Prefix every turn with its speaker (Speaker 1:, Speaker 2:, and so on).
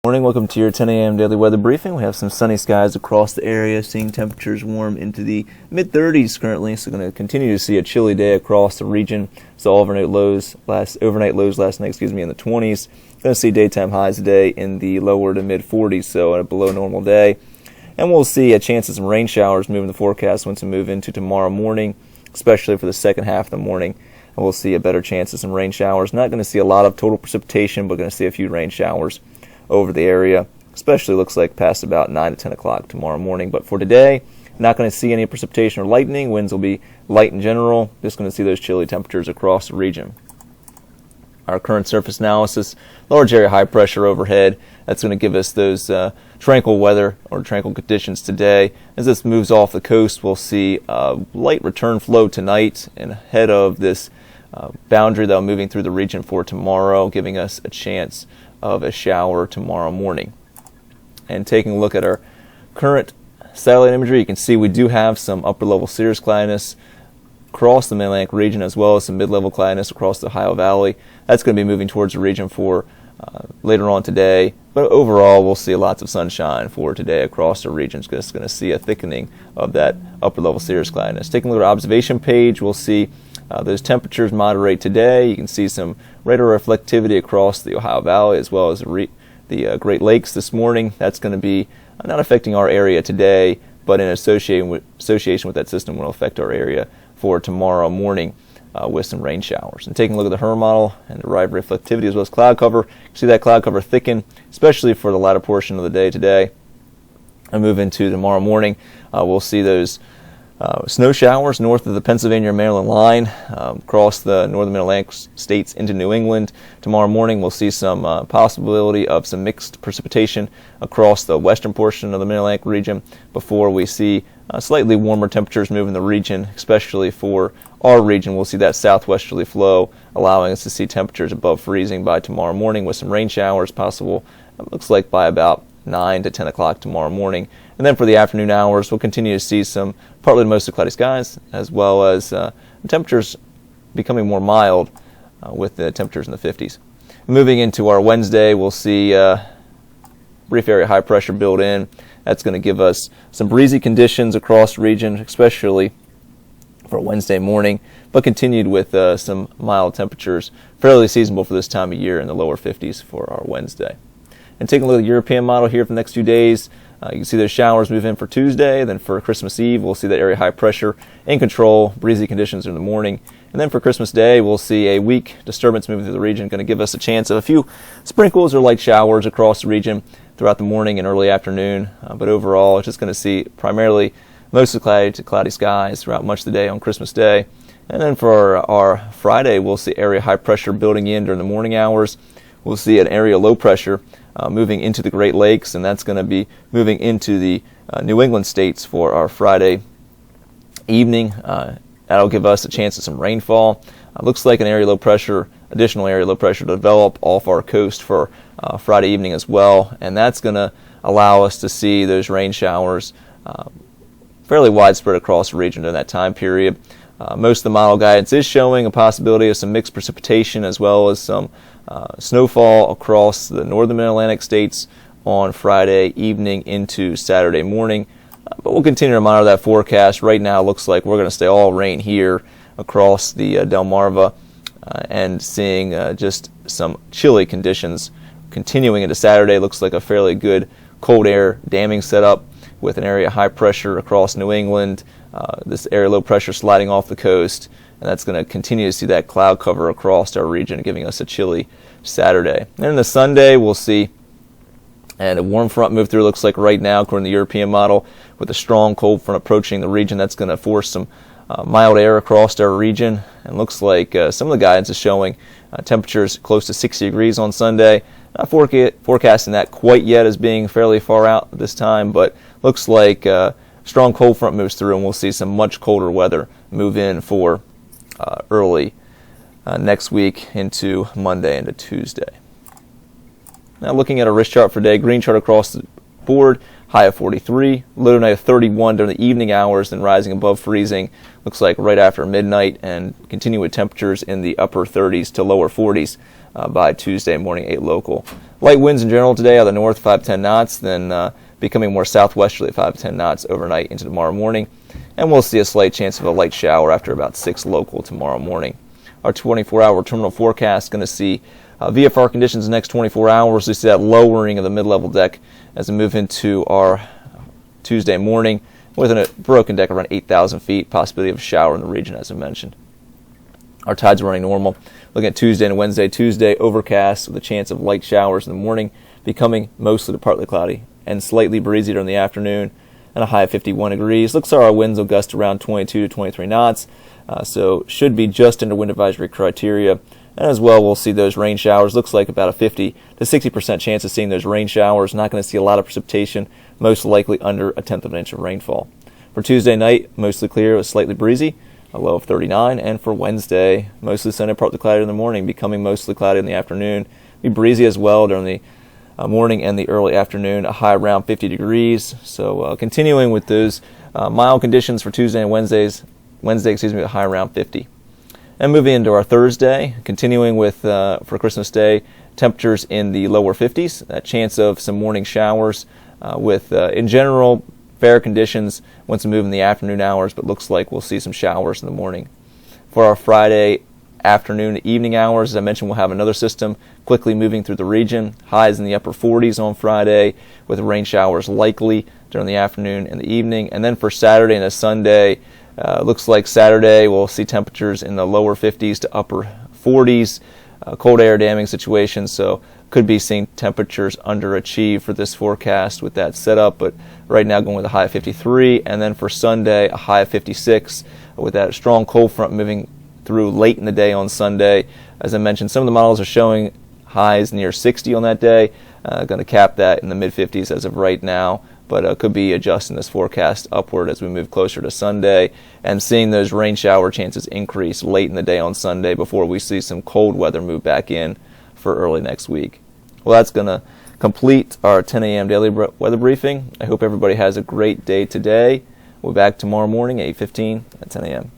Speaker 1: Morning, welcome to your 10 a.m. daily weather briefing. We have some sunny skies across the area, seeing temperatures warm into the mid-30s currently, so going to continue to see a chilly day across the region. So overnight lows last night, in the 20s. Going to see daytime highs today in the lower to mid-40s, so a below normal day. And we'll see a chance of some rain showers moving the forecast once we move into tomorrow morning, especially for the second half of the morning. And we'll see a better chance of some rain showers. Not going to see a lot of total precipitation, but going to see a few rain showers over the area, especially looks like past about 9 to 10 o'clock tomorrow morning. But for today, not going to see any precipitation or lightning. Winds will be light in general. Just going to see those chilly temperatures across the region. Our current surface analysis, large area high pressure overhead. That's going to give us those tranquil weather or tranquil conditions today. As this moves off the coast, we'll see light return flow tonight and ahead of this boundary that will be moving through the region for tomorrow, giving us a chance of a shower tomorrow morning. And taking a look at our current satellite imagery, you can see we do have some upper level cirrus cloudiness across the Mid-Atlantic region, as well as some mid-level cloudiness across the Ohio Valley. That's going to be moving towards the region for later on today, but overall we'll see lots of sunshine for today across the region. Just going to see a thickening of that upper level cirrus cloudiness. Taking a look at our observation page, we'll see those temperatures moderate today. You can see some radar reflectivity across the Ohio Valley as well as the Great Lakes this morning. That's going to be not affecting our area today, but in association with that system will affect our area for tomorrow morning with some rain showers. And taking a look at the HRRR model and derived reflectivity as well as cloud cover, you see that cloud cover thicken, especially for the latter portion of the day today. And move into tomorrow morning, we'll see those snow showers north of the Pennsylvania-Maryland line across the northern Mid-Atlantic states into New England. Tomorrow morning we'll see some possibility of some mixed precipitation across the western portion of the Mid-Atlantic region before we see slightly warmer temperatures move in the region, especially for our region. We'll see that southwesterly flow allowing us to see temperatures above freezing by tomorrow morning with some rain showers possible, it looks like by about 9 to 10 o'clock tomorrow morning. And then for the afternoon hours, we'll continue to see some partly to mostly cloudy skies, as well as temperatures becoming more mild with the temperatures in the 50s. Moving into our Wednesday, we'll see brief area high pressure build in. That's going to give us some breezy conditions across the region, especially for Wednesday morning, but continued with some mild temperatures, fairly seasonable for this time of year in the lower 50s for our Wednesday. And taking a look at the European model here for the next few days, you can see those showers move in for Tuesday. Then for Christmas Eve, we'll see that area high pressure in control, breezy conditions in the morning. And then for Christmas Day, we'll see a weak disturbance moving through the region, going to give us a chance of a few sprinkles or light showers across the region throughout the morning and early afternoon. But overall, it's just going to see primarily mostly cloudy to cloudy skies throughout much of the day on Christmas Day. And then for our Friday, we'll see area high pressure building in during the morning hours. We'll see an area low pressure moving into the Great Lakes, and that's going to be moving into the New England states for our Friday evening. That'll give us a chance of some rainfall. Looks like an additional area low pressure to develop off our coast for Friday evening as well, and that's going to allow us to see those rain showers fairly widespread across the region during that time period. Most of the model guidance is showing a possibility of some mixed precipitation as well as some snowfall across the northern Mid-Atlantic states on Friday evening into Saturday morning. But we'll continue to monitor that forecast. Right now it looks like we're going to stay all rain here across the Delmarva and seeing just some chilly conditions continuing into Saturday. Looks like a fairly good cold air damming setup with an area high pressure across New England, this area low pressure sliding off the coast, and that's going to continue to see that cloud cover across our region, giving us a chilly Saturday. And then the Sunday, we'll see and a warm front move through. Looks like right now, according to the European model, with a strong cold front approaching the region, that's going to force some mild air across our region. And looks like some of the guidance is showing temperatures close to 60 degrees on Sunday. Not forecasting that quite yet as being fairly far out at this time, but looks like strong cold front moves through, and we'll see some much colder weather move in for early next week into Monday into Tuesday. Now looking at a risk chart for today, green chart across the board, high of 43, low tonight of 31 during the evening hours, then rising above freezing, looks like right after midnight, and continue with temperatures in the upper 30s to lower 40s by Tuesday morning, 8 local. Light winds in general today out of the north, 5 to 10 knots, then becoming more southwesterly at 5 to 10 knots overnight into tomorrow morning. And we'll see a slight chance of a light shower after about 6 local tomorrow morning. Our 24-hour terminal forecast is going to see VFR conditions in the next 24 hours. We see that lowering of the mid-level deck as we move into our Tuesday morning with a broken deck around 8,000 feet, possibility of a shower in the region as I mentioned. Our tides are running normal. Looking at Tuesday and Wednesday. Tuesday, overcast with a chance of light showers in the morning, becoming mostly to partly cloudy and slightly breezy during the afternoon, and a high of 51 degrees. Looks like our winds will gust around 22 to 23 knots, so should be just under wind advisory criteria. And as well, we'll see those rain showers. Looks like about a 50 to 60% chance of seeing those rain showers. Not going to see a lot of precipitation, most likely under a tenth of an inch of rainfall. For Tuesday night, mostly clear with slightly breezy, a low of 39. And for Wednesday, mostly sunny, partly cloudy in the morning, becoming mostly cloudy in the afternoon. Be breezy as well during the morning and the early afternoon, a high around 50 degrees. So continuing with those mild conditions for Tuesday and Wednesday, a high around 50. And moving into our Thursday, continuing with for Christmas Day, temperatures in the lower 50s, a chance of some morning showers with, in general, fair conditions once we move in the afternoon hours, but looks like we'll see some showers in the morning. For our Friday afternoon to evening hours, as I mentioned, we'll have another system quickly moving through the region. Highs in the upper 40s on Friday with rain showers likely during the afternoon and the evening. And then for Saturday and a Sunday, looks like Saturday we'll see temperatures in the lower 50s to upper 40s, cold air damming situation, so could be seeing temperatures underachieve for this forecast with that setup, but right now going with a high of 53, and then for Sunday a high of 56 with that strong cold front moving through late in the day on Sunday. As I mentioned, some of the models are showing highs near 60 on that day, going to cap that in the mid-50s as of right now, but could be adjusting this forecast upward as we move closer to Sunday and seeing those rain shower chances increase late in the day on Sunday before we see some cold weather move back in for early next week. Well, that's going to complete our 10 a.m. daily weather briefing. I hope everybody has a great day today. We'll be back tomorrow morning at 8:15 at 10 a.m.